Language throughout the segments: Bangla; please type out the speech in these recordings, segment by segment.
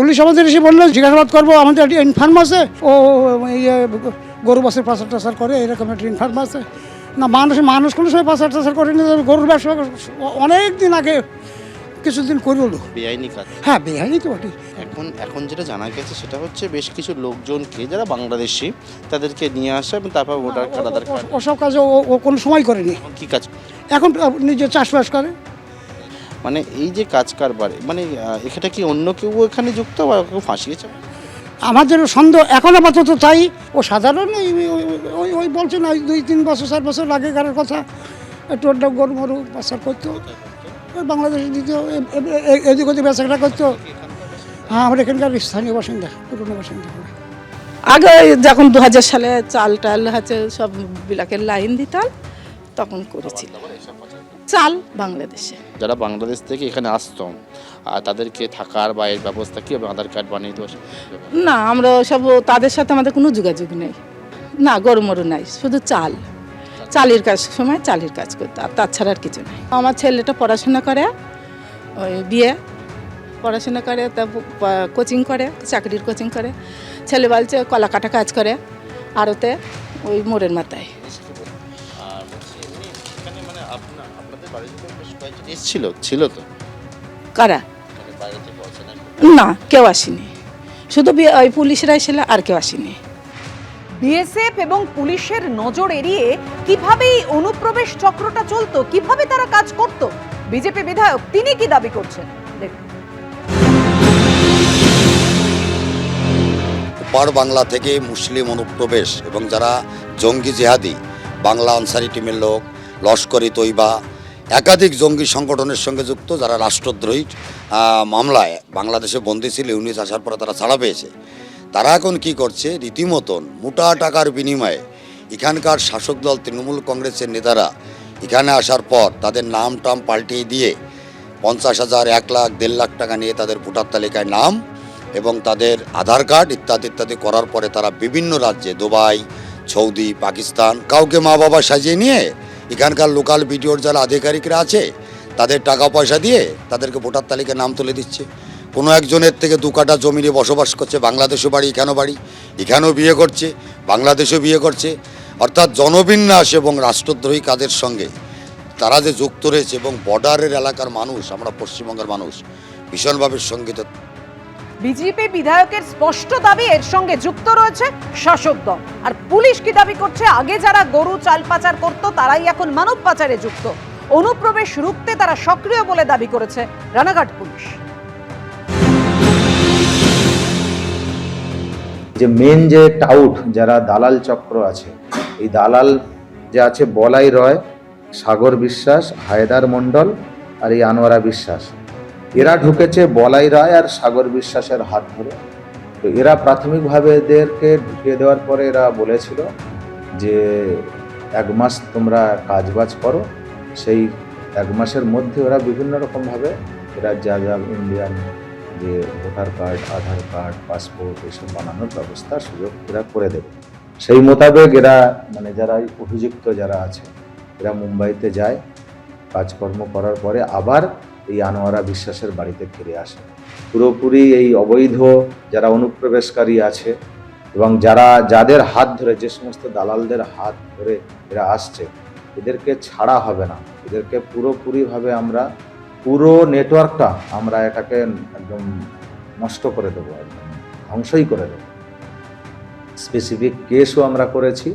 পুলিশ আমাদের এসে বললো জিজ্ঞাসাবাদ করবো, আমাদের একটা ইনফার্ম আছে, ও গরু বাসের পাচার টাচার করে, এরকম একটা ইনফার্ম আছে। না মানুষ কোনো সময় পাচার টাচার করে না, গরুর ব্যবসা অনেক দিন আগে কিছুদিন করলো। বেআইনি কাজ। হ্যাঁ, বেআইনি তো বটে। এখন যেটা জানা গেছে সেটা হচ্ছে বেশ কিছু লোকজনকে যারা বাংলাদেশি তাদেরকে নিয়ে আসা এবং তারপর ভোটার কার্ড, আধার কার্ড। ওসব কাজে ও কোনো সময় করেনি। কি কাজ? এখন নিজে চাষবাস করে। মানে এই যে কাজ কারবারে, মানে এখানে কি অন্য কেউ এখানে যুক্ত বা কেউ ফাঁসিয়েছে? আমাদের সন্দেহ এখন আপাতত তাই। ও সাধারণ ওই বলছে না, 2-3 বছর 4 বছর আগেকার কথা, একটু ওটা গরু মরু পাচার করতো, ওই বাংলাদেশে দিত, এদিক ওদিক বেচাকেটা করতো। হ্যাঁ, আমরা এখানকার স্থানীয় বাসিন্দা, পুরনো বাসিন্দা। আগে যখন 2000 সালে চাল টাল হচ্ছে সব বিলাকের লাইন দিতাম, তখন করেছিল চাল বাংলাদেশে। যারা বাংলাদেশ থেকে এখানে আসতো আর তাদেরকে থাকার বা এর ব্যবস্থা কি হবে? আধার কার্ড বানিয়ে দেওয়া? না, আমরা সব তাদের সাথে আমাদের কোনো যোগাযোগ নেই। না, গরু মরু নাই, শুধু চালের কাজ, সময় চালের কাজ করতে, আর তাছাড়া আর কিছু নেই। আমার ছেলেটা পড়াশোনা করে, ওই বিয়ে পড়াশোনা করে, তা কোচিং করে, চাকরির কোচিং করে। ছেলে বলছে কলা কাটা কাজ করে আড়তে, ওই মোড়ের মাথায়। ছিল তো কারা? না, কেউ আসেনি, শুধু ওই পুলিশরা এসেছিল, আর কেউ আসেনি। বিএসএফ এবং পুলিশের নজর এড়িয়ে কিভাবে এই অনুপ্রবেশ চক্রটা চলতো, কিভাবে তারা কাজ করত, বিজেপি বিধায়ক তিনি কি দাবি করছেন দেখুন। ওপার বাংলা থেকে মুসলিম অনুপ্রবেশ এবং যারা জঙ্গি জেহাদি, বাংলা আনসারি টিমের লোক, লস্করি তৈবা, একাধিক জঙ্গি সংগঠনের সঙ্গে যুক্ত, যারা রাষ্ট্রদ্রোহী মামলায় বাংলাদেশে বন্দী ছিল, ইউনিস আসার পরে তারা ছাড়া পেয়েছে। তারা এখন কি করছে, রীতিমতন মোটা টাকার বিনিময়ে এখানকার শাসক দল তৃণমূল কংগ্রেসের নেতারা এখানে আসার পর তাদের নাম টাম পাল্টিয়ে দিয়ে 50,000, 1 লাখ, 1.5 লাখ টাকা নিয়ে তাদের ভোটার তালিকায় নাম এবং তাদের আধার কার্ড ইত্যাদি ইত্যাদি করার পরে তারা বিভিন্ন রাজ্যে, দুবাই, সৌদি, পাকিস্তান, কাউকে মা বাবা সাজিয়ে নিয়ে এখানকার লোকাল বিডিওর যারা আধিকারিকরা আছে তাদের টাকা পয়সা দিয়ে তাদেরকে ভোটার তালিকায় নাম তুলে দিচ্ছে। কোনো একজনের থেকে 2 কাঠা জমি নিয়ে বসবাস করছে, বাংলাদেশও বাড়ি, এখানেও বিয়ে করছে, বাংলাদেশেও বিয়ে করছে। অর্থাৎ জনবিন্যাস এবং রাষ্ট্রদ্রোহী কাজের সঙ্গে তারা যে যুক্ত রয়েছে এবং বর্ডারের এলাকার মানুষ, আমরা পশ্চিমবঙ্গের মানুষ ভীষণভাবে শঙ্কিত। বিজেপি বিধায়কের স্পষ্ট দাবি এর সঙ্গে যুক্ত রয়েছে শাসক দল। আর পুলিশ কি দাবি করছে, আগে যারা গরু চাল পাচার করত তারাই এখন মানব পাচারে যুক্ত। অনুপ্রবেশ রুখতে তারা সক্রিয় বলে দাবি করেছে রানাঘাট পুলিশ। যে মেন যে টাউট যারা দালাল চক্র আছে, এই দালাল যে আছে বলাই রয়, সাগর বিশ্বাস, হায়দার মণ্ডল আর এই আনোয়ারা বিশ্বাস, এরা ঢুকেছে বলাই রায় আর সাগর বিশ্বাসের হাত ধরে। তো এরা প্রাথমিকভাবে এদেরকে ঢুকিয়ে দেওয়ার পরে এরা বলেছিল যে 1 মাস তোমরা কাজবাজ করো। সেই 1 মাসের মধ্যে ওরা বিভিন্ন রকমভাবে এরা যা ইন্ডিয়ান যে ভোটার কার্ড, আধার কার্ড, পাসপোর্ট এসব বানানোর ব্যবস্থা সুযোগ এরা করে দেবে। সেই মোতাবেক এরা মানে যারা অভিযুক্ত যারা আছে এরা মুম্বাইতে যায়, কাজকর্ম করার পরে আবার এই আনোয়ারা বিশ্বাসের বাড়িতে ফিরে আসে। পুরোপুরি এই অবৈধ যারা অনুপ্রবেশকারী আছে এবং যাদের হাত ধরে, যে সমস্ত দালালদের হাত ধরে এরা আসছে, এদেরকে ছাড়া হবে না। এদেরকে পুরোপুরিভাবে আমরা পুরো নেটওয়ার্কটা আমরা এটাকে একদম নষ্ট করে দেবো, একদম ধ্বংসই করে দেবো। স্পেসিফিক কেসও আমরা করেছি।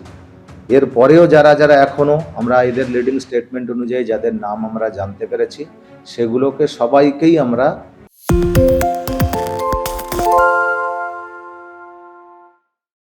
এরপরেও যারা এখনও আমরা এদের লিডিং স্টেটমেন্ট অনুযায়ী যাদের নাম আমরা জানতে পেরেছি, সেগুলোকে সবাইকেই আমরা